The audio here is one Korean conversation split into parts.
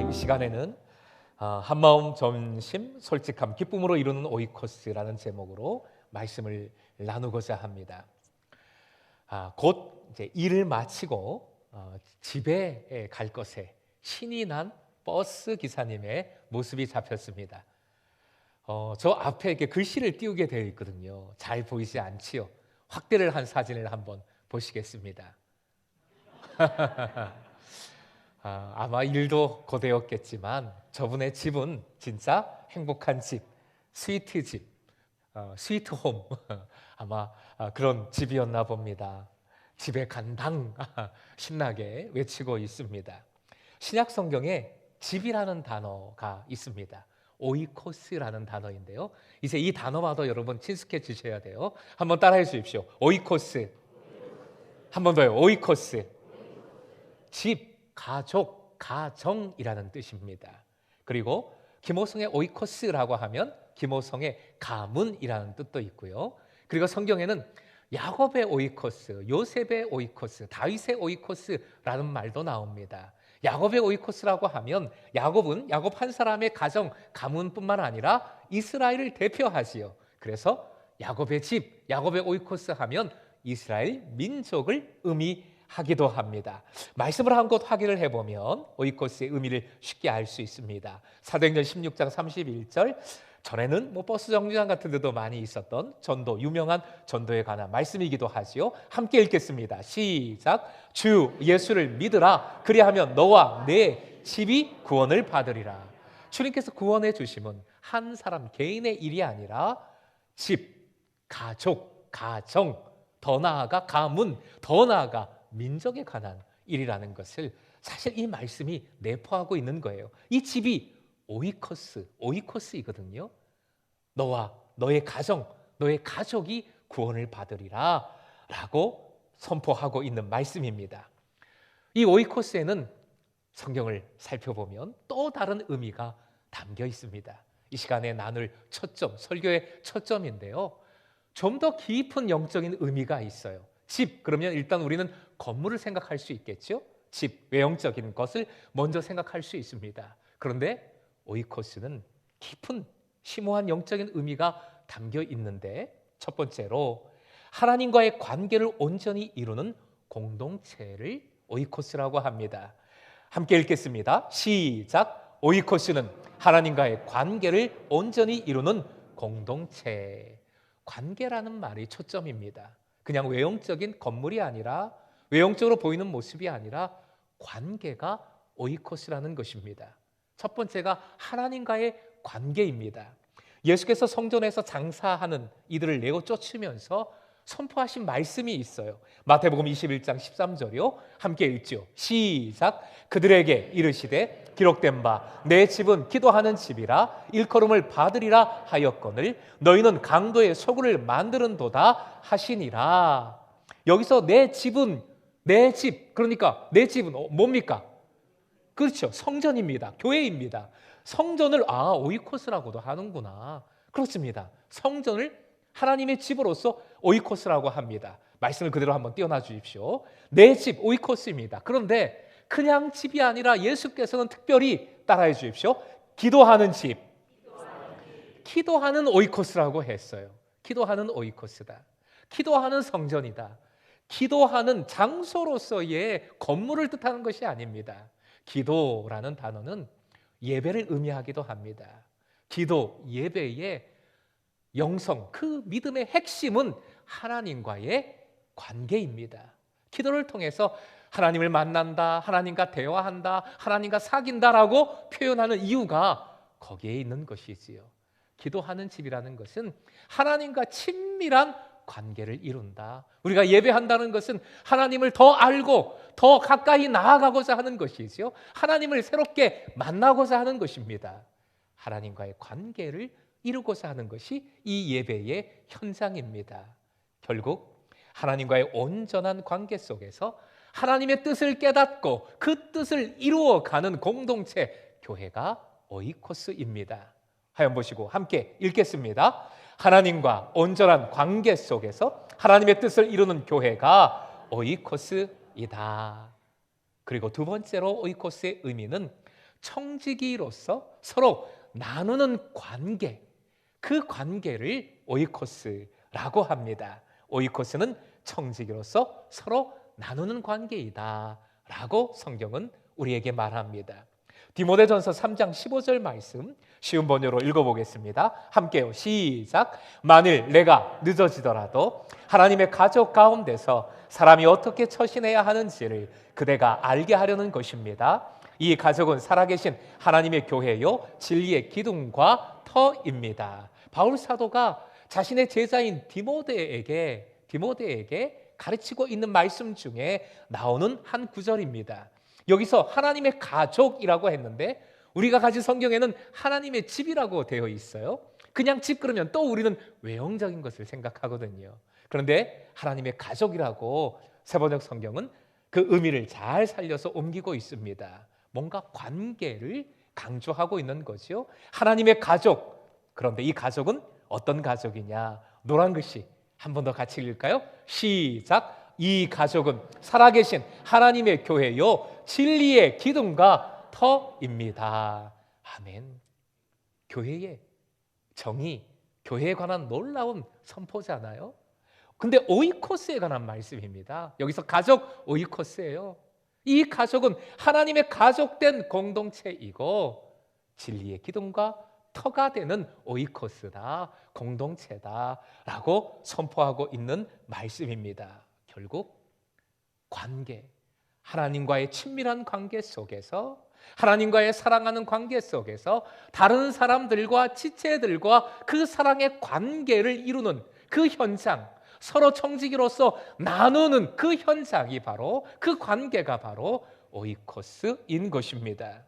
이 시간에는 한마음 전심 솔직함 기쁨으로 이루는 오이코스라는 제목으로 말씀을 나누고자 합니다. 곧 이제 일을 마치고 집에 갈 것에 신이 난 버스 기사님의 모습이 잡혔습니다. 저 앞에 이렇게 글씨를 띄우게 되어 있거든요. 잘 보이지 않지요? 확대를 한 사진을 한번 보시겠습니다. 아마 일도 고되었겠지만 저분의 집은 진짜 행복한 집, 스위트 집, 스위트홈 아마 그런 집이었나 봅니다. 집에 간당 신나게 외치고 있습니다. 신약 성경에 집이라는 단어가 있습니다. 오이코스라는 단어인데요. 이제 이 단어마다 여러분 친숙해지셔야 돼요. 한번 따라해 주십시오. 오이코스. 한 번 더요. 오이코스. 집, 가족, 가정이라는 뜻입니다. 그리고 김호성의 오이코스라고 하면 김호성의 가문이라는 뜻도 있고요. 그리고 성경에는 야곱의 오이코스, 요셉의 오이코스, 다윗의 오이코스라는 말도 나옵니다. 야곱의 오이코스라고 하면 야곱 한 사람의 가정, 가문뿐만 아니라 이스라엘을 대표하지요. 그래서 야곱의 집, 야곱의 오이코스 하면 이스라엘 민족을 의미하기도 합니다. 말씀을 한 곳 확인을 해보면 오이코스의 의미를 쉽게 알 수 있습니다. 사도행전 16장 31절, 전에는 버스 정류장 같은 데도 많이 있었던 전도, 유명한 전도에 관한 말씀이기도 하지요. 함께 읽겠습니다. 시작. 주 예수를 믿으라. 그리하면 너와 내 집이 구원을 받으리라. 주님께서 구원해 주심은 한 사람 개인의 일이 아니라 집, 가족, 가정, 더 나아가 가문, 더 나아가 민족에 관한 일이라는 것을 사실 이 말씀이 내포하고 있는 거예요. 이 집이 오이코스이거든요. 너와 너의 가정, 너의 가족이 구원을 받으리라 라고 선포하고 있는 말씀입니다. 이 오이코스에는 성경을 살펴보면 또 다른 의미가 담겨 있습니다. 이 시간에 나눌 초점, 설교의 초점인데요. 좀 더 깊은 영적인 의미가 있어요. 집, 그러면 일단 우리는 건물을 생각할 수 있겠죠? 집, 외형적인 것을 먼저 생각할 수 있습니다. 그런데 오이코스는 깊은 심오한 영적인 의미가 담겨 있는데, 첫 번째로 하나님과의 관계를 온전히 이루는 공동체를 오이코스라고 합니다. 함께 읽겠습니다. 시작. 오이코스는 하나님과의 관계를 온전히 이루는 공동체. 관계라는 말이 초점입니다. 그냥 외형적인 건물이 아니라, 외형적으로 보이는 모습이 아니라 관계가 오이코스라는 것입니다. 첫 번째가 하나님과의 관계입니다. 예수께서 성전에서 장사하는 이들을 내어 쫓으면서 선포하신 말씀이 있어요. 마태복음 21장 13절이요. 함께 읽죠. 시작. 그들에게 이르시되 기록된 바 내 집은 기도하는 집이라 일컬음을 받으리라 하였거늘 너희는 강도의 소굴을 만드는도다 하시니라. 여기서 내 집은, 내 집, 그러니까 내 집은 뭡니까? 그렇죠. 성전입니다. 교회입니다. 성전을 오이코스라고도 하는구나. 그렇습니다. 성전을 하나님의 집으로서 오이코스라고 합니다. 말씀을 그대로 한번 띄워놔 주십시오. 내 집 오이코스입니다. 그런데 그냥 집이 아니라 예수께서는 특별히 따라해 주십시오. 기도하는 집, 기도하는 오이코스라고 했어요. 기도하는 오이코스다. 기도하는 성전이다. 기도하는 장소로서의 건물을 뜻하는 것이 아닙니다. 기도라는 단어는 예배를 의미하기도 합니다. 기도, 예배의 영성, 그 믿음의 핵심은 하나님과의 관계입니다. 기도를 통해서 하나님을 만난다, 하나님과 대화한다, 하나님과 사귄다라고 표현하는 이유가 거기에 있는 것이지요. 기도하는 집이라는 것은 하나님과 친밀한 관계를 이룬다. 우리가 예배한다는 것은 하나님을 더 알고 더 가까이 나아가고자 하는 것이지요. 하나님을 새롭게 만나고자 하는 것입니다. 하나님과의 관계를 이루고자 하는 것이 이 예배의 현장입니다. 결국 하나님과의 온전한 관계 속에서 하나님의 뜻을 깨닫고 그 뜻을 이루어가는 공동체, 교회가 오이코스입니다. 하연 보시고 함께 읽겠습니다. 하나님과 온전한 관계 속에서 하나님의 뜻을 이루는 교회가 오이코스이다. 그리고 두 번째로 오이코스의 의미는 청지기로서 서로 나누는 관계, 그 관계를 오이코스라고 합니다. 오이코스는 청지기로서 서로 나누는 관계이다 라고 성경은 우리에게 말합니다. 디모데전서 3장 15절 말씀 쉬운 번역으로 읽어보겠습니다. 함께요. 시작. 만일 내가 늦어지더라도 하나님의 가족 가운데서 사람이 어떻게 처신해야 하는지를 그대가 알게 하려는 것입니다. 이 가족은 살아계신 하나님의 교회요 진리의 기둥과 터입니다. 바울 사도가 자신의 제자인 디모데에게 가르치고 있는 말씀 중에 나오는 한 구절입니다. 여기서 하나님의 가족이라고 했는데 우리가 가진 성경에는 하나님의 집이라고 되어 있어요. 그냥 집 그러면 또 우리는 외형적인 것을 생각하거든요. 그런데 하나님의 가족이라고 세번역 성경은 그 의미를 잘 살려서 옮기고 있습니다. 뭔가 관계를 강조하고 있는 거죠. 하나님의 가족. 그런데 이 가족은 어떤 가족이냐? 노란 글씨 한 번 더 같이 읽을까요? 시작. 이 가족은 살아계신 하나님의 교회요 진리의 기둥과 터입니다. 아멘. 교회의 정의, 교회에 관한 놀라운 선포잖아요. 근데 오이코스에 관한 말씀입니다. 여기서 가족 오이코스예요. 이 가족은 하나님의 가족된 공동체이고 진리의 기둥과 터가 되는 오이코스다, 공동체다 라고 선포하고 있는 말씀입니다. 결국 관계, 하나님과의 친밀한 관계 속에서, 하나님과의 사랑하는 관계 속에서 다른 사람들과 지체들과 그 사랑의 관계를 이루는 그 현장, 서로 청지기로서 나누는 그 현장이 바로, 그 관계가 바로 오이코스인 것입니다.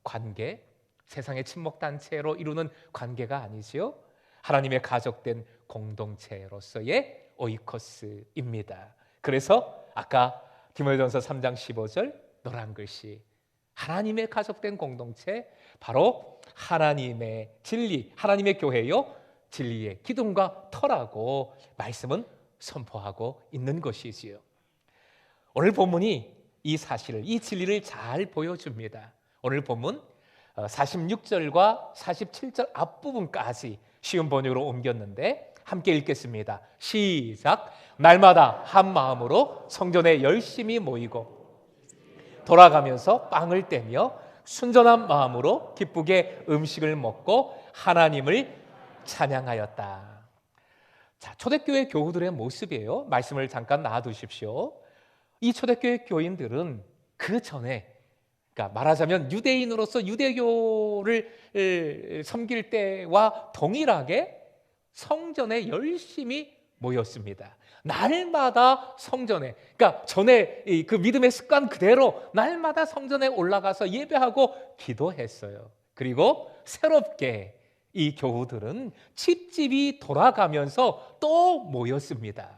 관계, 세상의 친목단체로 이루는 관계가 아니지요. 하나님의 가족된 공동체로서의 오이코스입니다. 그래서 아까 디모데전서 3장 15절 노란 글씨, 하나님의 가족된 공동체, 바로 하나님의 진리, 하나님의 교회요 진리의 기둥과 터라고 말씀은 선포하고 있는 것이지요. 오늘 본문이 이 사실을, 이 진리를 잘 보여줍니다. 오늘 본문 46절과 47절 앞부분까지 쉬운 번역으로 옮겼는데 함께 읽겠습니다. 시작. 날마다 한 마음으로 성전에 열심히 모이고 돌아가면서 빵을 떼며 순전한 마음으로 기쁘게 음식을 먹고 하나님을 찬양하였다. 자, 초대교회 교우들의 모습이에요. 말씀을 잠깐 놔두십시오. 이 초대교회 교인들은 그 전에, 그러니까 말하자면 유대인으로서 유대교를 섬길 때와 동일하게 성전에 열심히 모였습니다. 날마다 성전에, 그러니까 전에 그 믿음의 습관 그대로 날마다 성전에 올라가서 예배하고 기도했어요. 그리고 새롭게 이 교우들은 집집이 돌아가면서 또 모였습니다.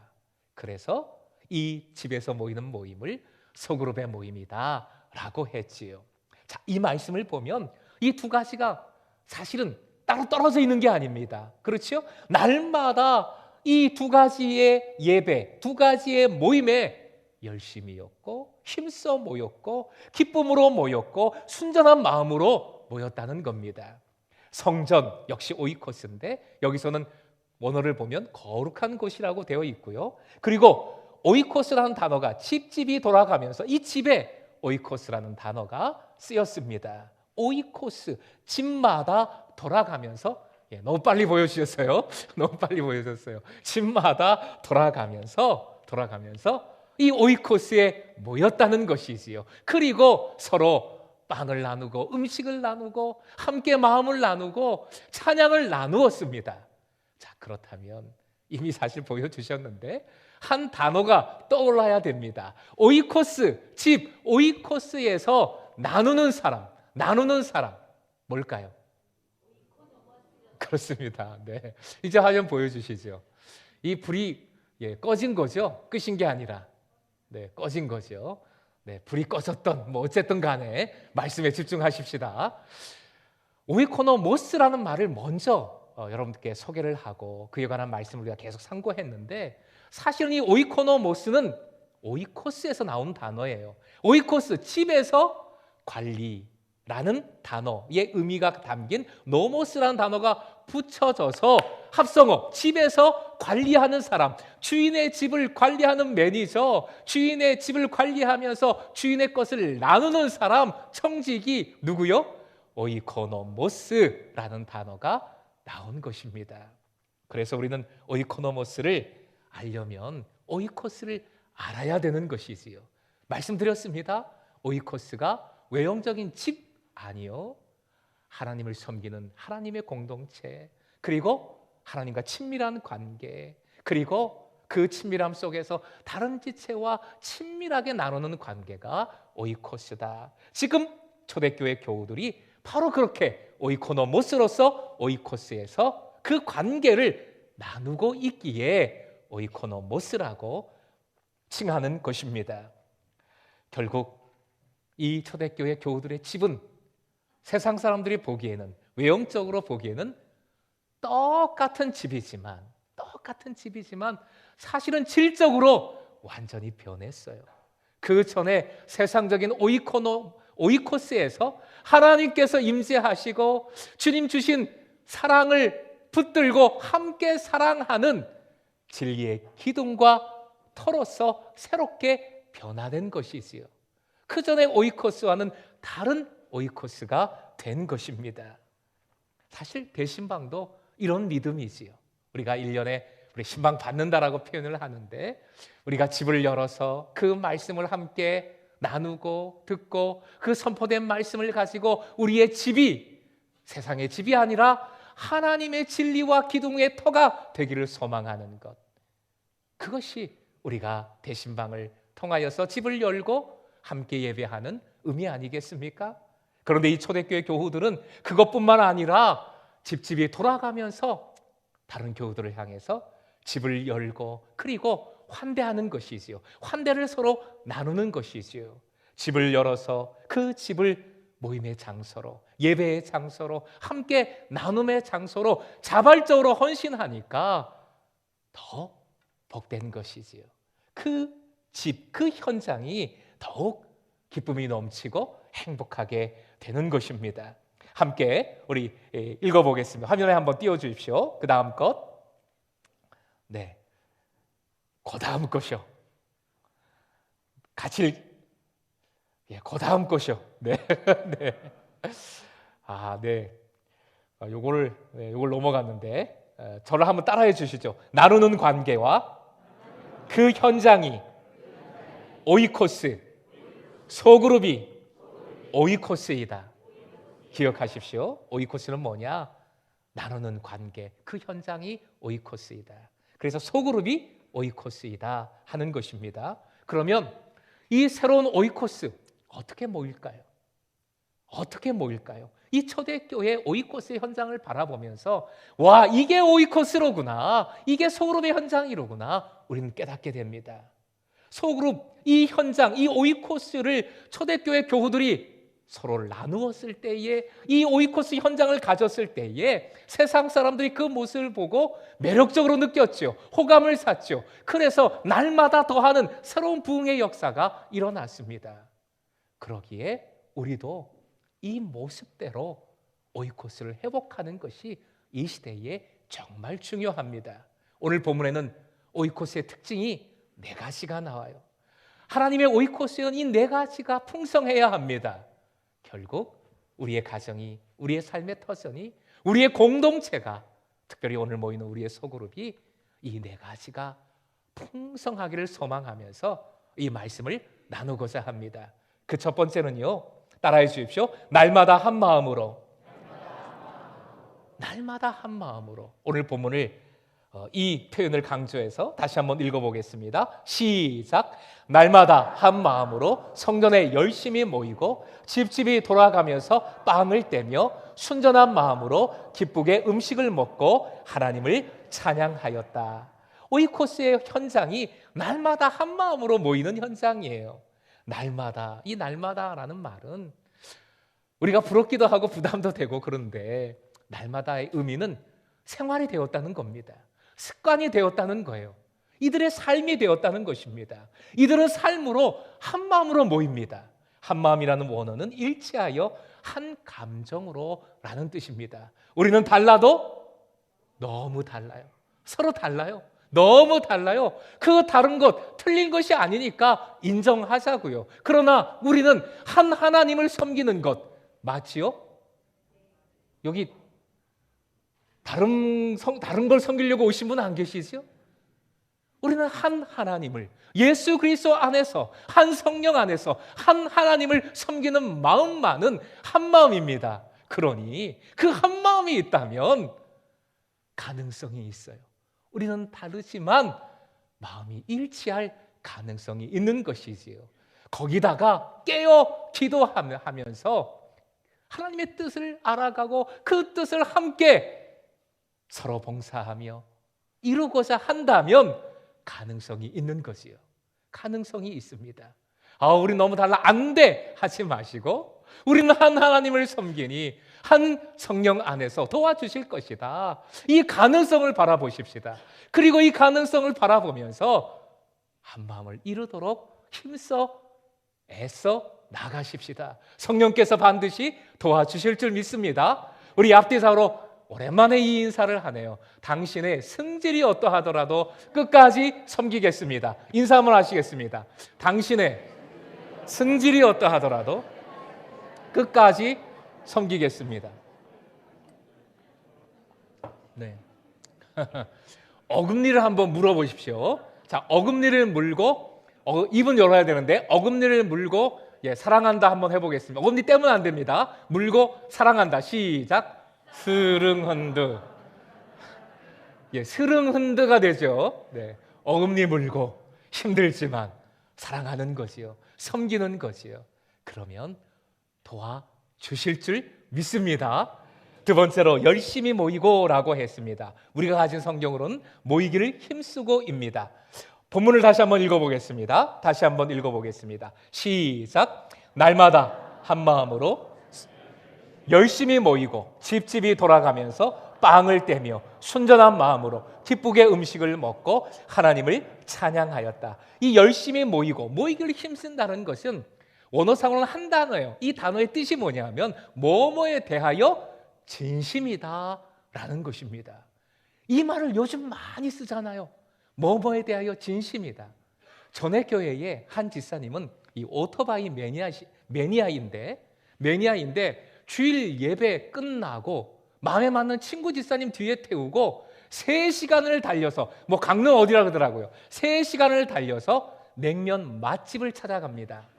그래서 이 집에서 모이는 모임을 소그룹의 모임이다 라고 했지요. 자, 이 말씀을 보면 이 두 가지가 사실은 따로 떨어져 있는 게 아닙니다. 그렇죠? 날마다 이 두 가지의 예배, 두 가지의 모임에 열심히였고 힘써 모였고 기쁨으로 모였고 순전한 마음으로 모였다는 겁니다. 성전 역시 오이코스인데 여기서는 원어를 보면 거룩한 곳이라고 되어 있고요. 그리고 오이코스라는 단어가 집집이 돌아가면서 이 집에 오이코스라는 단어가 쓰였습니다. 오이코스, 집마다 돌아가면서, 너무 빨리 보여주셨어요. 너무 빨리 보여줬어요. 집마다 돌아가면서 이 오이코스에 모였다는 것이지요. 그리고 서로 빵을 나누고 음식을 나누고 함께 마음을 나누고 찬양을 나누었습니다. 자, 그렇다면 이미 사실 보여주셨는데 한 단어가 떠올라야 됩니다. 오이코스, 집, 오이코스에서 나누는 사람 뭘까요? 그렇습니다. 네, 이제 화면 보여주시죠. 이 불이 꺼진 거죠. 끄신 게 아니라 꺼진 거죠. 불이 꺼졌던 어쨌든 간에 말씀에 집중하십시다. 오이코노모스라는 말을 먼저 여러분들께 소개를 하고 그에 관한 말씀을 우리가 계속 상고했는데 사실은 이 오이코노모스는 오이코스에서 나온 단어예요. 오이코스, 집에서 관리, 라는 단어의 의미가 담긴 노모스라는 단어가 붙여져서 합성어, 집에서 관리하는 사람, 주인의 집을 관리하는 매니저, 주인의 집을 관리하면서 주인의 것을 나누는 사람, 청직이 누구요? 오이코노모스라는 단어가 나온 것입니다. 그래서 우리는 오이코노모스를 알려면 오이코스를 알아야 되는 것이지요. 말씀드렸습니다. 오이코스가 외형적인 집 아니요. 하나님을 섬기는 하나님의 공동체, 그리고 하나님과 친밀한 관계, 그리고 그 친밀함 속에서 다른 지체와 친밀하게 나누는 관계가 오이코스다. 지금 초대교회 교우들이 바로 그렇게 오이코노모스로서 오이코스에서 그 관계를 나누고 있기에 오이코노모스라고 칭하는 것입니다. 결국 이 초대교회 교우들의 집은 세상 사람들이 보기에는, 외형적으로 보기에는 똑같은 집이지만 사실은 질적으로 완전히 변했어요. 그 전에 세상적인 오이코스에서 하나님께서 임재하시고 주님 주신 사랑을 붙들고 함께 사랑하는 진리의 기둥과 터로서 새롭게 변화된 것이지요. 그 전에 오이코스와는 다른 오이코스가 된 것입니다. 사실 대신방도 이런 믿음이지요. 우리가 1년에 우리 신방 받는다라고 표현을 하는데, 우리가 집을 열어서 그 말씀을 함께 나누고 듣고 그 선포된 말씀을 가지고 우리의 집이 세상의 집이 아니라 하나님의 진리와 기둥의 터가 되기를 소망하는 것, 그것이 우리가 대신방을 통하여서 집을 열고 함께 예배하는 의미 아니겠습니까? 그런데 이 초대교회 교우들은 그것뿐만 아니라 집집이 돌아가면서 다른 교우들을 향해서 집을 열고 그리고 환대하는 것이지요. 환대를 서로 나누는 것이지요. 집을 열어서 그 집을 모임의 장소로, 예배의 장소로, 함께 나눔의 장소로 자발적으로 헌신하니까 더 복된 것이지요. 그 집, 그 현장이 더욱 기쁨이 넘치고 행복하게 되는 것입니다. 함께 우리 읽어보겠습니다. 화면에 한번 띄워주십시오. 그 다음 것. 네, 그 다음 것이요. 같이 그 다음 것이요. 네, 네. 네. 요걸 넘어갔는데 저를 한번 따라해 주시죠. 나누는 관계와 그 현장이 오이코스, 소그룹이 오이코스이다. 기억하십시오. 오이코스는 뭐냐? 나누는 관계, 그 현장이 오이코스이다. 그래서 소그룹이 오이코스이다 하는 것입니다. 그러면 이 새로운 오이코스 어떻게 모일까요? 어떻게 모일까요? 이 초대교회 오이코스의 현장을 바라보면서 와, 이게 오이코스로구나, 이게 소그룹의 현장이로구나, 우리는 깨닫게 됩니다. 소그룹, 이 현장, 이 오이코스를 초대교회 교우들이 서로를 나누었을 때에, 이 오이코스 현장을 가졌을 때에 세상 사람들이 그 모습을 보고 매력적으로 느꼈죠. 호감을 샀죠. 그래서 날마다 더하는 새로운 부흥의 역사가 일어났습니다. 그러기에 우리도 이 모습대로 오이코스를 회복하는 것이 이 시대에 정말 중요합니다. 오늘 본문에는 오이코스의 특징이 4가지가 나와요. 하나님의 오이코스는 이 4가지가 풍성해야 합니다. 결국 우리의 가정이, 우리의 삶의 터전이, 우리의 공동체가, 특별히 오늘 모이는 우리의 소그룹이 이 4가지가 풍성하기를 소망하면서 이 말씀을 나누고자 합니다. 그 첫 번째는요, 따라해 주십시오. 날마다 한 마음으로. 날마다 한 마음으로. 오늘 본문을 이 표현을 강조해서 다시 한번 읽어보겠습니다. 시작. 날마다 한 마음으로 성전에 열심히 모이고 집집이 돌아가면서 빵을 떼며 순전한 마음으로 기쁘게 음식을 먹고 하나님을 찬양하였다. 오이코스의 현장이 날마다 한 마음으로 모이는 현장이에요. 날마다, 이 날마다라는 말은 우리가 부럽기도 하고 부담도 되고 그런데 날마다의 의미는 생활이 되었다는 겁니다. 습관이 되었다는 거예요. 이들의 삶이 되었다는 것입니다. 이들은 삶으로 한 마음으로 모입니다. 한 마음이라는 원어는 일치하여 한 감정으로라는 뜻입니다. 우리는 달라도 너무 달라요. 서로 달라요. 너무 달라요. 그 다른 것, 틀린 것이 아니니까 인정하자고요. 그러나 우리는 한 하나님을 섬기는 것 맞지요? 여기 다른 걸 섬기려고 오신 분 안 계시죠? 우리는 한 하나님을, 예수 그리스도 안에서, 한 성령 안에서 한 하나님을 섬기는 마음만은 한 마음입니다. 그러니 그 한 마음이 있다면 가능성이 있어요. 우리는 다르지만 마음이 일치할 가능성이 있는 것이지요. 거기다가 깨어 기도하면서 하나님의 뜻을 알아가고 그 뜻을 함께 서로 봉사하며 이루고자 한다면 가능성이 있는 거지요. 가능성이 있습니다. 우리 너무 달라, 안 돼 하지 마시고 우리는 한 하나님을 섬기니 한 성령 안에서 도와주실 것이다. 이 가능성을 바라보십시다. 그리고 이 가능성을 바라보면서 한 마음을 이루도록 힘써 애써 나가십시다. 성령께서 반드시 도와주실 줄 믿습니다. 우리 앞뒤사로 오랜만에 이 인사를 하네요. 당신의 승질이 어떠하더라도 끝까지 섬기겠습니다. 인사 한번 하시겠습니다. 당신의 승질이 어떠하더라도 끝까지 섬기겠습니다. 네. 어금니를 한번 물어보십시오. 자, 어금니를 물고 입은 열어야 되는데 어금니를 물고 사랑한다 한번 해보겠습니다. 어금니 떼면 안 됩니다. 물고 사랑한다. 시작. 스릉흔드. 스릉흔드가 되죠. 네. 어금니 물고 힘들지만 사랑하는 거지요. 섬기는 거지요. 그러면 도와주실 줄 믿습니다. 두 번째로 열심히 모이고라고 했습니다. 우리가 가진 성경으로는 모이기를 힘쓰고입니다. 본문을 다시 한번 읽어보겠습니다. 다시 한번 읽어보겠습니다. 시작. 날마다 한 마음으로 열심히 모이고 집집이 돌아가면서 빵을 떼며 순전한 마음으로 기쁘게 음식을 먹고 하나님을 찬양하였다. 이 열심히 모이기를 힘쓴다는 것은 원어상으로는 한 단어예요. 이 단어의 뜻이 뭐냐면 뭐뭐에 대하여 진심이다라는 것입니다. 이 말을 요즘 많이 쓰잖아요. 뭐뭐에 대하여 진심이다. 전에 교회에 한 지사님은 이 오토바이 매니아인데 주일 예배 끝나고 마음에 맞는 친구 지사님 뒤에 태우고 3시간을 달려서 강릉 어디라 그러더라고요. 3시간을 달려서 냉면 맛집을 찾아갑니다.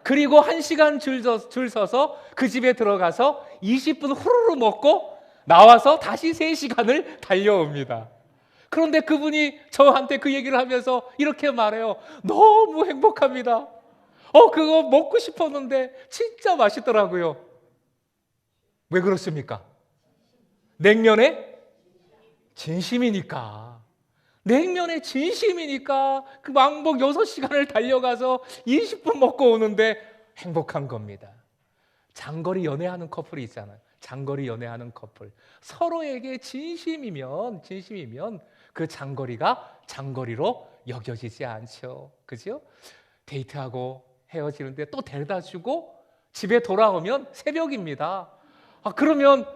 그리고 1시간 줄 서서 그 집에 들어가서 20분 후루루 먹고 나와서 다시 3시간을 달려옵니다. 그런데 그분이 저한테 그 얘기를 하면서 이렇게 말해요. 너무 행복합니다. 그거 먹고 싶었는데 진짜 맛있더라고요. 왜 그렇습니까? 냉면에 진심이니까. 냉면에 진심이니까 그 왕복 6시간을 달려가서 20분 먹고 오는데 행복한 겁니다. 장거리 연애하는 커플이 있잖아요. 장거리 연애하는 커플. 서로에게 진심이면 그 장거리가 장거리로 여겨지지 않죠. 그죠? 데이트하고 헤어지는데 또 데려다 주고 집에 돌아오면 새벽입니다. 그러면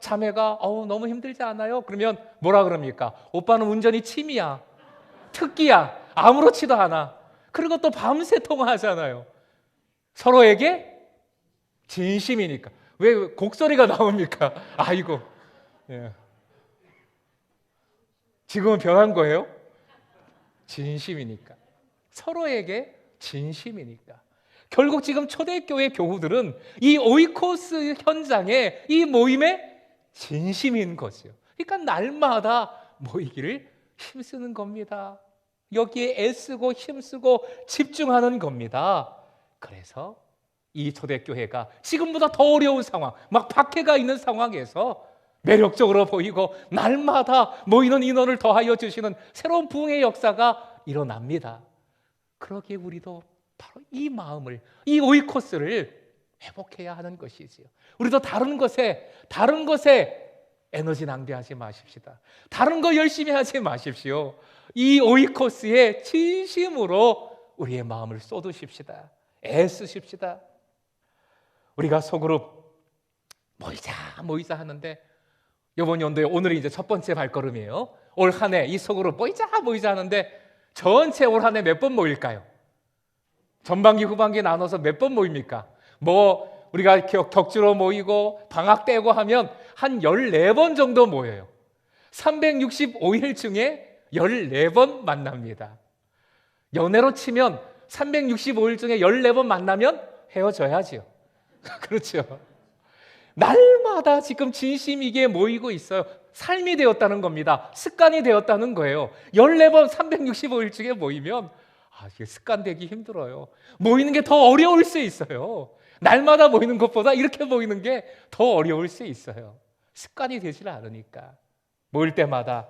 자매가 너무 힘들지 않아요? 그러면 뭐라 그럽니까? 오빠는 운전이 취미야, 특기야, 아무렇지도 않아. 그리고 또 밤새 통화하잖아요. 서로에게 진심이니까. 왜 곡소리가 나옵니까? 아이고. 지금은 변한 거예요? 진심이니까. 서로에게 진심이니까. 결국 지금 초대교회 교우들은 이 오이코스 현장에 이 모임에 진심인 거죠. 그러니까 날마다 모이기를 힘쓰는 겁니다. 여기에 애쓰고 힘쓰고 집중하는 겁니다. 그래서 이 초대교회가 지금보다 더 어려운 상황, 막 박해가 있는 상황에서 매력적으로 보이고 날마다 모이는 인원을 더하여 주시는 새로운 부흥의 역사가 일어납니다. 그러기에 우리도 바로 이 마음을, 이 오이코스를 회복해야 하는 것이지요. 우리도 다른 것에 에너지 낭비하지 마십시다. 다른 거 열심히 하지 마십시오. 이 오이코스에 진심으로 우리의 마음을 쏟으십시다. 애쓰십시다. 우리가 소그룹 모이자 하는데 이번 연도에 오늘이 이제 첫 번째 발걸음이에요. 올 한 해 이 소그룹 모이자 하는데 전체 올 한 해 몇 번 모일까요? 전반기 후반기 나눠서 몇 번 모입니까? 뭐 우리가 격주로 모이고 방학 떼고 하면 한 14번 정도 모여요. 365일 중에 14번 만납니다. 연애로 치면 365일 중에 14번 만나면 헤어져야지요. 그렇죠. 날마다 지금 진심이게 모이고 있어요. 삶이 되었다는 겁니다. 습관이 되었다는 거예요. 14번 365일 중에 모이면 이게 습관되기 힘들어요. 모이는 게 더 어려울 수 있어요. 날마다 모이는 것보다 이렇게 모이는 게 더 어려울 수 있어요. 습관이 되질 않으니까. 모일 때마다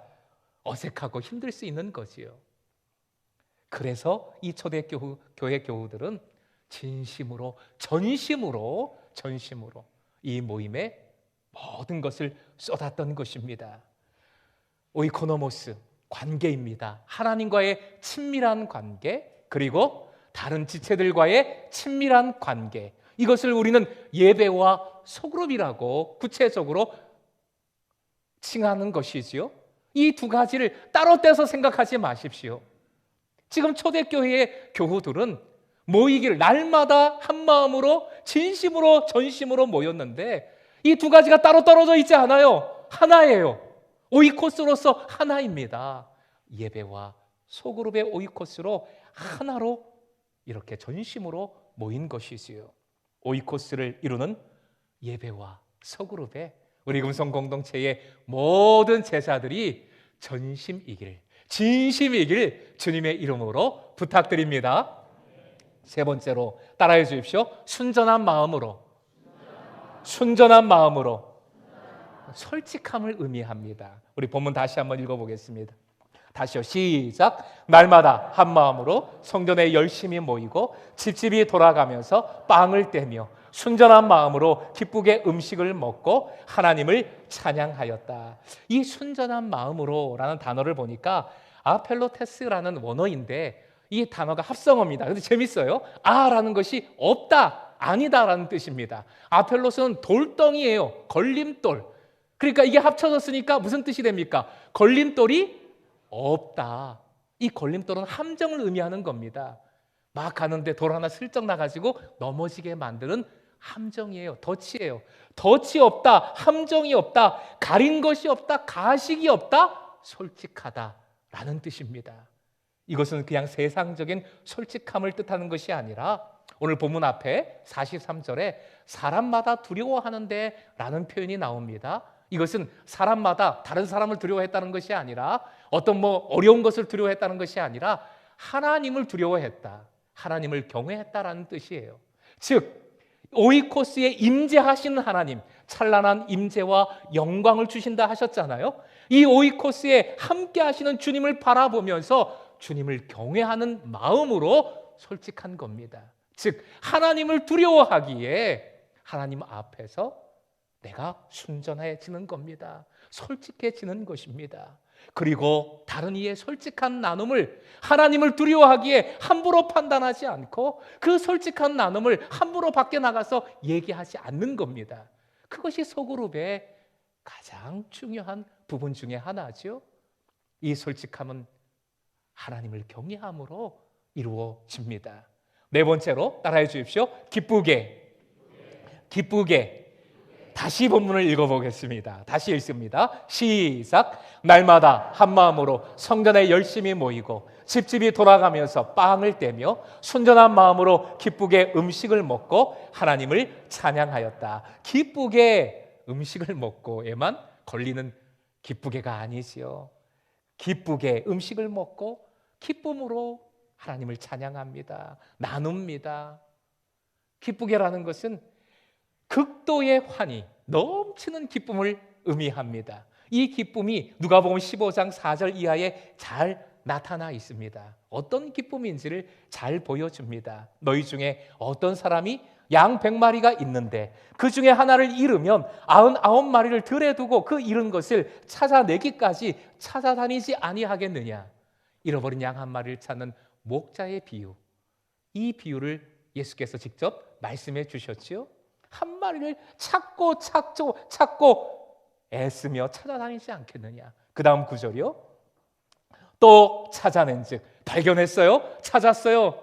어색하고 힘들 수 있는 거지요. 그래서 이 초대교회 교우들은 진심으로 전심으로 이 모임에 모든 것을 쏟았던 것입니다. 오이코노모스, 관계입니다. 하나님과의 친밀한 관계, 그리고 다른 지체들과의 친밀한 관계, 이것을 우리는 예배와 소그룹이라고 구체적으로 칭하는 것이지요. 이 두 가지를 따로 떼서 생각하지 마십시오. 지금 초대교회의 교우들은 모이기를 날마다 한 마음으로 진심으로 전심으로 모였는데 이 두 가지가 따로 떨어져 있지 않아요. 하나예요. 오이코스로서 하나입니다. 예배와 소그룹의 오이코스로 하나로 이렇게 전심으로 모인 것이지요. 오이코스를 이루는 예배와 소그룹에 우리 금성 공동체의 모든 제자들이 전심이길, 진심이길 주님의 이름으로 부탁드립니다. 세 번째로 따라해 주십시오. 순전한 마음으로 솔직함을 의미합니다. 우리 본문 다시 한번 읽어보겠습니다. 다시요. 시작. 날마다 한 마음으로 성전에 열심히 모이고 집집이 돌아가면서 빵을 떼며 순전한 마음으로 기쁘게 음식을 먹고 하나님을 찬양하였다. 이 순전한 마음으로라는 단어를 보니까 아펠로테스라는 원어인데 이 단어가 합성어입니다. 근데 재밌어요. 아라는 것이 없다, 아니다라는 뜻입니다. 아펠로스는 돌덩이에요. 걸림돌. 그러니까 이게 합쳐졌으니까 무슨 뜻이 됩니까? 걸림돌이 없다. 이 걸림돌은 함정을 의미하는 겁니다. 막 가는데 돌 하나 슬쩍 나가지고 넘어지게 만드는 함정이에요. 덫이에요. 덫이 없다, 함정이 없다, 가린 것이 없다, 가식이 없다, 솔직하다라는 뜻입니다. 이것은 그냥 세상적인 솔직함을 뜻하는 것이 아니라 오늘 본문 앞에 43절에 사람마다 두려워하는데 라는 표현이 나옵니다. 이것은 사람마다 다른 사람을 두려워했다는 것이 아니라 어떤 어려운 것을 두려워했다는 것이 아니라 하나님을 두려워했다, 하나님을 경외했다라는 뜻이에요. 즉 오이코스에 임재하시는 하나님, 찬란한 임재와 영광을 주신다 하셨잖아요. 이 오이코스에 함께 하시는 주님을 바라보면서 주님을 경외하는 마음으로 솔직한 겁니다. 즉 하나님을 두려워하기에 하나님 앞에서 내가 순전해지는 겁니다. 솔직해지는 것입니다. 그리고 다른 이의 솔직한 나눔을 하나님을 두려워하기에 함부로 판단하지 않고 그 솔직한 나눔을 함부로 밖에 나가서 얘기하지 않는 겁니다. 그것이 소그룹의 가장 중요한 부분 중에 하나죠. 이 솔직함은 하나님을 경외함으로 이루어집니다. 네 번째로 따라해 주십시오. 기쁘게. 다시 본문을 읽어보겠습니다. 다시 읽습니다. 시작. 날마다 한 마음으로 성전에 열심히 모이고 집집이 돌아가면서 빵을 떼며 순전한 마음으로 기쁘게 음식을 먹고 하나님을 찬양하였다. 기쁘게 음식을 먹고에만 걸리는 기쁘게가 아니지요. 기쁘게 음식을 먹고 기쁨으로 하나님을 찬양합니다. 나눕니다. 기쁘게라는 것은 극도의 환희, 넘치는 기쁨을 의미합니다. 이 기쁨이 누가복음 15장 4절 이하에 잘 나타나 있습니다. 어떤 기쁨인지를 잘 보여줍니다. 너희 중에 어떤 사람이 양 100마리가 있는데 그 중에 하나를 잃으면 99마리를 들에 두고 그 잃은 것을 찾아내기까지 찾아다니지 아니하겠느냐. 잃어버린 양 한 마리를 찾는 목자의 비유. 이 비유를 예수께서 직접 말씀해 주셨지요. 한 마리를 찾고 애쓰며 찾아다니지 않겠느냐. 그 다음 구절이요. 또 찾아낸즉 발견했어요. 찾았어요.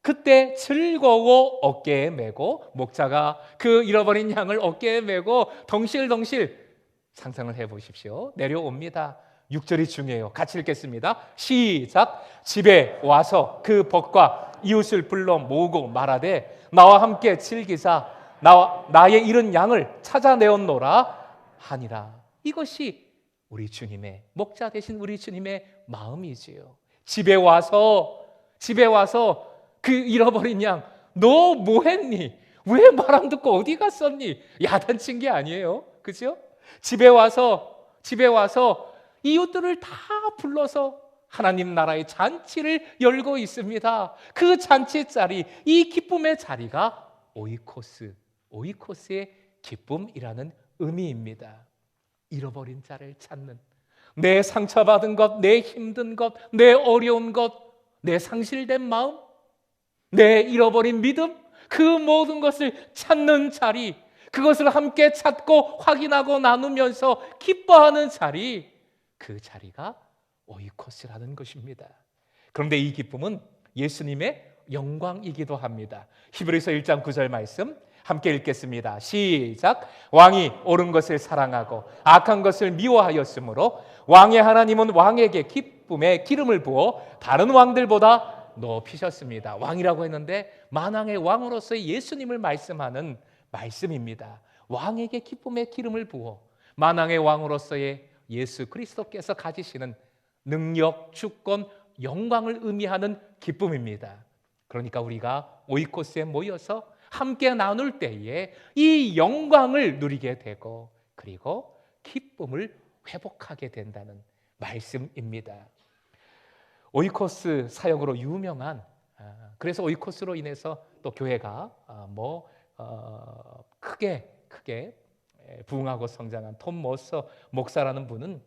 그때 즐거워 어깨에 메고, 목자가 그 잃어버린 양을 어깨에 메고 덩실덩실, 상상을 해보십시오, 내려옵니다. 6절이 중요해요. 같이 읽겠습니다. 시작. 집에 와서 그 벗과 이웃을 불러 모으고 말하되 나와 함께 즐기사 나의 잃은 양을 찾아내었노라 하니라. 이것이 우리 주님의, 목자 되신 우리 주님의 마음이지요. 집에 와서 그 잃어버린 양, 너 뭐 했니? 왜 말 안 듣고 어디 갔었니? 야단친 게 아니에요. 그죠? 집에 와서 이웃들을 다 불러서 하나님 나라의 잔치를 열고 있습니다. 그 잔치 자리, 이 기쁨의 자리가 오이코스의 기쁨이라는 의미입니다. 잃어버린 자를 찾는, 내 상처받은 것, 내 힘든 것, 내 어려운 것, 내 상실된 마음, 내 잃어버린 믿음, 그 모든 것을 찾는 자리, 그것을 함께 찾고 확인하고 나누면서 기뻐하는 자리, 그 자리가 오이코스라는 것입니다. 그런데 이 기쁨은 예수님의 영광이기도 합니다. 히브리서 1장 9절 말씀 함께 읽겠습니다. 시작. 왕이 옳은 것을 사랑하고 악한 것을 미워하였으므로 왕의 하나님은 왕에게 기쁨의 기름을 부어 다른 왕들보다 높이셨습니다. 왕이라고 했는데 만왕의 왕으로서의 예수님을 말씀하는 말씀입니다. 왕에게 기쁨의 기름을 부어 만왕의 왕으로서의 예수 그리스도께서 가지시는 능력, 주권, 영광을 의미하는 기쁨입니다. 그러니까 우리가 오이코스에 모여서 함께 나눌 때에 이 영광을 누리게 되고, 그리고 기쁨을 회복하게 된다는 말씀입니다. 오이코스 사역으로 유명한, 그래서 오이코스로 인해서 또 교회가 크게 부흥하고 성장한 톰 모서 목사라는 분은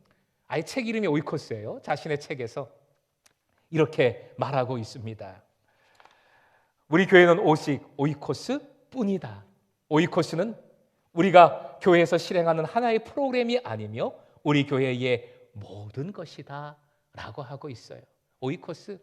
아예 책 이름이 오이코스예요. 자신의 책에서 이렇게 말하고 있습니다. 우리 교회는 오직 오이코스뿐이다. 오이코스는 우리가 교회에서 실행하는 하나의 프로그램이 아니며 우리 교회의 모든 것이다 라고 하고 있어요. 오이코스,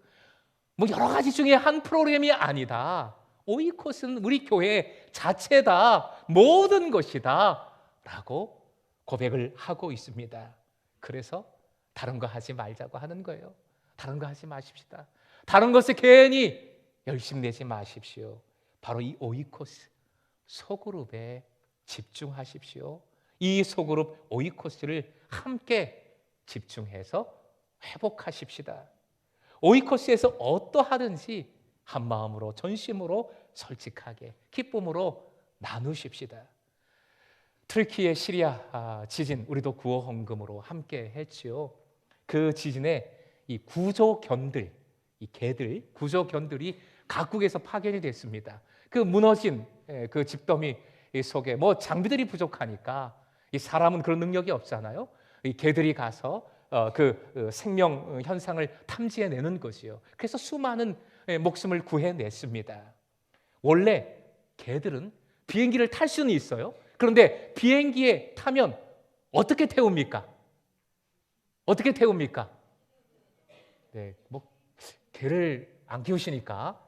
여러 가지 중에 한 프로그램이 아니다. 오이코스는 우리 교회 자체다, 모든 것이다 라고 고백을 하고 있습니다. 그래서 다른 거 하지 말자고 하는 거예요. 다른 거 하지 마십시다. 다른 것에 괜히 열심 내지 마십시오. 바로 이 오이코스 소그룹에 집중하십시오. 이 소그룹 오이코스를 함께 집중해서 회복하십시다. 오이코스에서 어떠하든지 한 마음으로, 전심으로, 솔직하게, 기쁨으로 나누십시다. 터키의 시리아 지진, 우리도 구호 헌금으로 함께 했지요. 그 지진에 이 구조견들, 이 개들, 구조견들이 각국에서 파견이 됐습니다. 그 무너진 그 집더미 속에 장비들이 부족하니까, 이 사람은 그런 능력이 없잖아요. 이 개들이 가서 그 생명 현상을 탐지해내는 것이요. 그래서 수많은 목숨을 구해냈습니다. 원래 개들은 비행기를 탈 수는 있어요. 그런데 비행기에 타면 어떻게 태웁니까? 어떻게 태웁니까? 네, 개를 안 키우시니까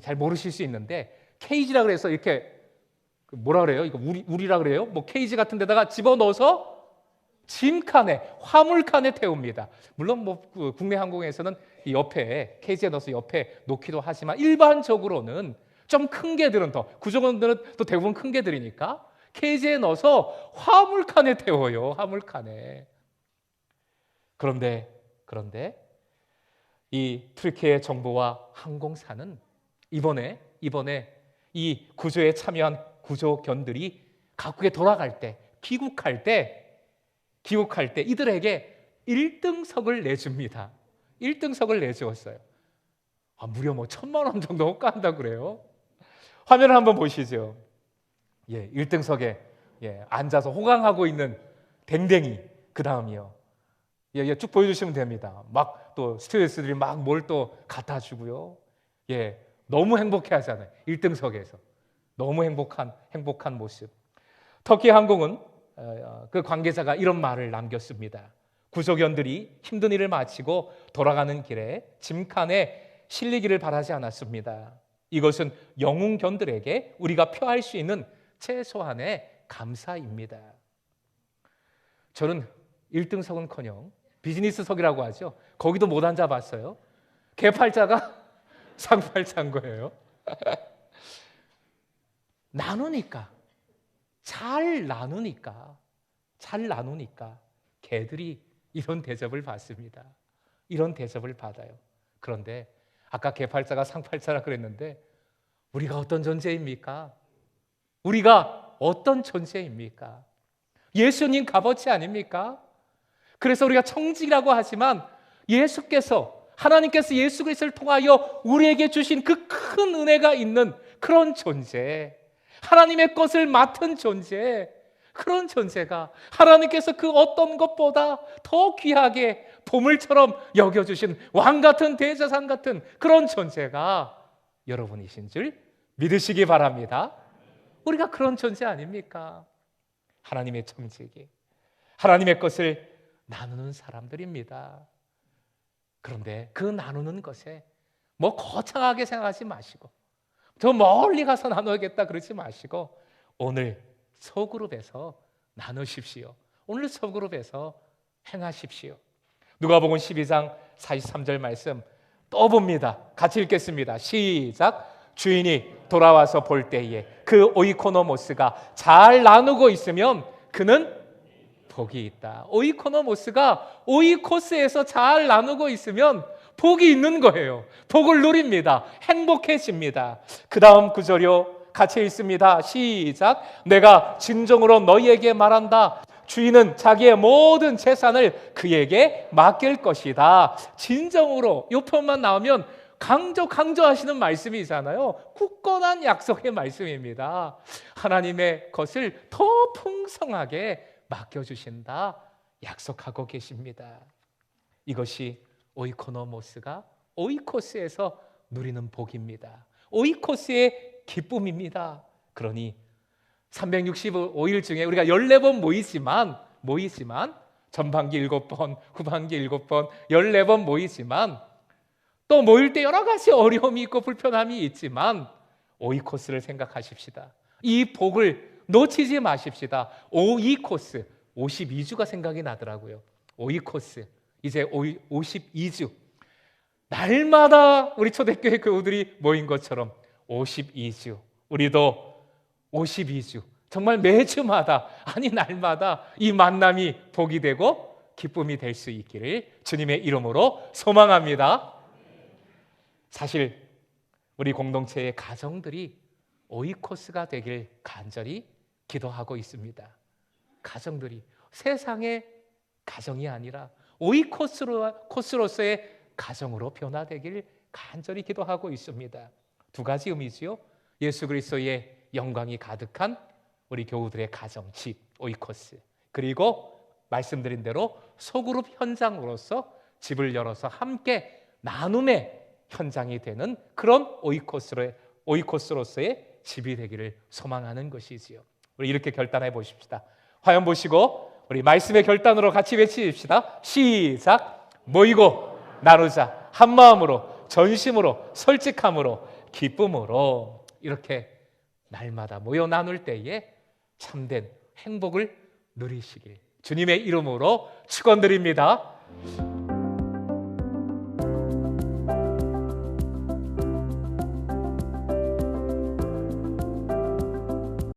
잘 모르실 수 있는데, 케이지라 그래서 이렇게 뭐라 그래요? 이거 우리라 그래요? 케이지 같은 데다가 집어넣어서 짐칸에, 화물칸에 태웁니다. 물론 국내 항공에서는 이 옆에 케이지에 넣어서 옆에 놓기도 하지만, 일반적으로는 좀 큰 개들은, 구조견들은 또 대부분 큰 개들이니까 케이지에 넣어서 화물칸에 태워요. 화물칸에. 그런데 이 터키의 정부와 항공사는 이번에 이 구조에 참여한 구조견들이 각국에 돌아갈 때, 귀국할 때 이들에게 1등석을 내줍니다. 1등석을 내주었어요. 무려 1,000만 원 정도 깐다고 그래요. 화면을 한번 보시죠. 1등석에 앉아서 호강하고 있는 댕댕이, 그 다음이요. 쭉 보여주시면 됩니다. 또 스튜어디스들이 뭘 또 갖다 주고요. 너무 행복해 하잖아요. 1등석에서. 너무 행복한 모습. 터키 항공은 그 관계자가 이런 말을 남겼습니다. 구조견들이 힘든 일을 마치고 돌아가는 길에 짐칸에 실리기를 바라지 않았습니다. 이것은 영웅견들에게 우리가 표할 수 있는 최소한의 감사입니다. 저는 1등석은커녕 비즈니스석이라고 하죠. 거기도 못 앉아봤어요. 개팔자가 상팔자인 거예요. 나누니까, 잘 나누니까 개들이 이런 대접을 받습니다. 이런 대접을 받아요. 그런데 아까 개팔자가 상팔자라 그랬는데 우리가 어떤 존재입니까? 우리가 어떤 존재입니까? 예수님 값어치 아닙니까? 그래서 우리가 청지라고 하지만 하나님께서 예수 그리스도를 통하여 우리에게 주신 그 큰 은혜가 있는 그런 존재, 하나님의 것을 맡은 존재, 그런 존재가 하나님께서 그 어떤 것보다 더 귀하게 보물처럼 여겨주신 왕같은 대제사장 같은 그런 존재가 여러분이신 줄 믿으시기 바랍니다. 우리가 그런 존재 아닙니까? 하나님의 청지기, 하나님의 것을 나누는 사람들입니다. 그런데 그 나누는 것에 뭐 거창하게 생각하지 마시고 저 멀리 가서 나눠야겠다 그러지 마시고 오늘 소그룹에서 나누십시오. 오늘 소그룹에서 행하십시오. 누가복음 12장 43절 말씀 또 봅니다. 같이 읽겠습니다. 시작. 주인이 돌아와서 볼 때에 그 오이코노모스가 잘 나누고 있으면 그는 복이 있다. 오이코노모스가 오이코스에서 잘 나누고 있으면 복이 있는 거예요. 복을 누립니다. 행복해집니다. 그 다음 구절요 같이 읽습니다. 시작. 내가 진정으로 너희에게 말한다. 주인은 자기의 모든 재산을 그에게 맡길 것이다. 진정으로 이 표현만 나오면 강조하시는 말씀이잖아요. 굳건한 약속의 말씀입니다. 하나님의 것을 더 풍성하게 맡겨주신다 약속하고 계십니다. 이것이 오이코노모스가 오이코스에서 누리는 복입니다. 오이코스의 기쁨입니다. 그러니 365일 중에 우리가 14번 모이지만 전반기 7번, 후반기 7번, 14번 모이지만 또 모일 때 여러 가지 어려움이 있고 불편함이 있지만 오이코스를 생각하십시다. 이 복을 놓치지 마십시다. 오이코스, 52주가 생각이 나더라고요. 오이코스, 이제 52주. 날마다 우리 초대교회 교우들이 모인 것처럼 52주. 우리도 52주. 정말 매주마다, 아니 날마다 이 만남이 복이 되고 기쁨이 될 수 있기를 주님의 이름으로 소망합니다. 사실 우리 공동체의 가정들이 오이코스가 되길 간절히 기도하고 있습니다. 가정들이 세상의 가정이 아니라 오이코스로서의 가정으로 변화되길 간절히 기도하고 있습니다. 두 가지 의미지요. 예수 그리스도의 영광이 가득한 우리 교우들의 가정, 집, 오이코스. 그리고 말씀드린 대로 소그룹 현장으로서 집을 열어서 함께 나눔의 현장이 되는 그런 오이코스로서의 집이 되기를 소망하는 것이지요. 우리 이렇게 결단해 보십시다. 화면 보시고 우리 말씀의 결단으로 같이 외치십시다. 시작. 모이고 나누자. 한 마음으로, 전심으로, 솔직함으로, 기쁨으로 이렇게 날마다 모여 나눌 때에 참된 행복을 누리시길 주님의 이름으로 축원드립니다.